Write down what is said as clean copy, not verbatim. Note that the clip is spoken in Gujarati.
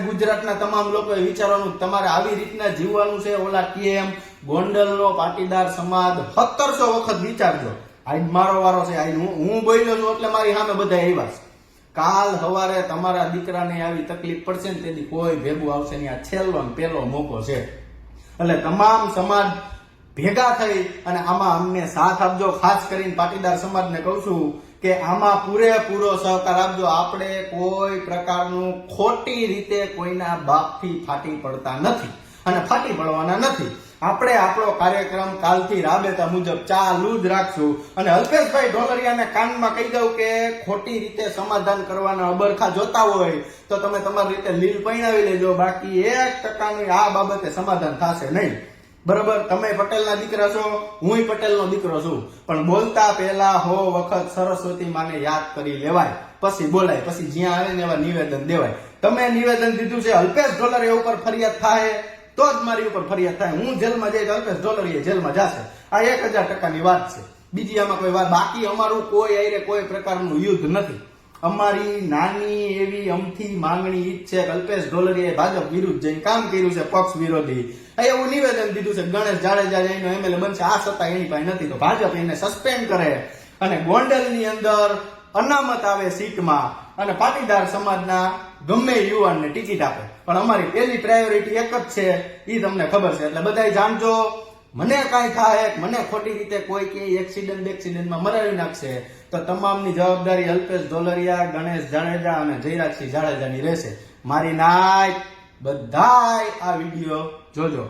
ગુજરાતના તમામ લોકોએ વિચારવાનું તમારે આવી રીતના જીવવાનું છે. ઓલા કેમ ગોંડલનો પાટીદાર સમાજ 1700 વખત વિચારજો. આજ મારો વારો છે. આજ હું બોલ્યો છું એટલે મારી સામે બધા આવ્યા છે. કાલ સવારે તમારા દીકરાને આવી તકલીફ પડશે ને તેથી કોઈ ભેગું આવશે નહીં. આ છેલ્લો ને પેલો મોકો છે. એટલે તમામ સમાજ ભેગા થઈ અને આમાં અમને સાથ આપજો. ખાસ કરીને પાટીદાર સમાજને કહું છું કે આમાં પૂરેપૂરો સહકાર આપજો. આપણે કોઈ પ્રકારનું ખોટી રીતે કોઈના બાપથી ફાટી પડતા નથી અને ફાટી પડવાના નથી. આપણે આપણો કાર્યક્રમ કાલથી રાબેતા મુજબ ચાલુ જ રાખશું. અને અલ્પેશભાઈ ઢોલરિયાને કાનમાં કહી દઉં કે ખોટી રીતે સમાધાન કરવાના અબરખા જોતા હોય તો તમે તમારી રીતે લીલ પૈણાવી લેજો. બાકી 1% આ બાબતે સમાધાન થશે નહીં. બરોબર? તમે પટેલના દીકરા છો, હું પટેલનો દીકરો છું, પણ બોલતા પહેલા 100 વખત સરસ્વતી માને યાદ કરી લેવાય, પછી બોલાય. પછી જ્યાં આવે ને એવા નિવેદન દેવાય. તમે નિવેદન દીધું છે અલ્પેશ ઢોલરિયા ઉપર ફરિયાદ થાય તો જ મારી ઉપર ફરિયાદ થાય. હું જેલમાં જઈશ, અલ્પેશ ઢોલરિયા જેલમાં જશે. આ 1000%ની વાત છે. બીજી આમાં કોઈ વાત. બાકી અમારું કોઈ આયરે કોઈ પ્રકારનું યુદ્ધ નથી. અમારી નાની એવી અમથી માંગણી ઈ છે કે અલ્પેશ ઢોલરિયાએ ભાજપ વિરુદ્ધ જઈને કામ કર્યું છે, પક્ષ વિરોધી. એવું નિવેદન દીધું છે ગણેશ જાડેજા એનો એમએલએ બનશે. આ સત્તા એની પાસે નથી તો ભાજપ એને સસ્પેન્ડ કરે અને ગોંડલની અંદર અનામત આવે સીટમાં અને પાટીદાર સમાજના ગમે યુવાનને ટિકિટ આપે. પણ અમારી પહેલી પ્રાયોરિટી એક જ છે, એ તમને ખબર છે. એટલે બધાય જાણજો. મને કાંઈ થાય, મને ખોટી રીતે કોઈ કે એક્સિડન્ટમાં મરાવી નાખશે તો તમામની જવાબદારી અલ્પેશ ઢોલરિયા, ગણેશ જાડેજા અને જયરાજસિંહ જાડેજાની રહેશે. મારી નાય બધાય આ વિડીયો જોજો.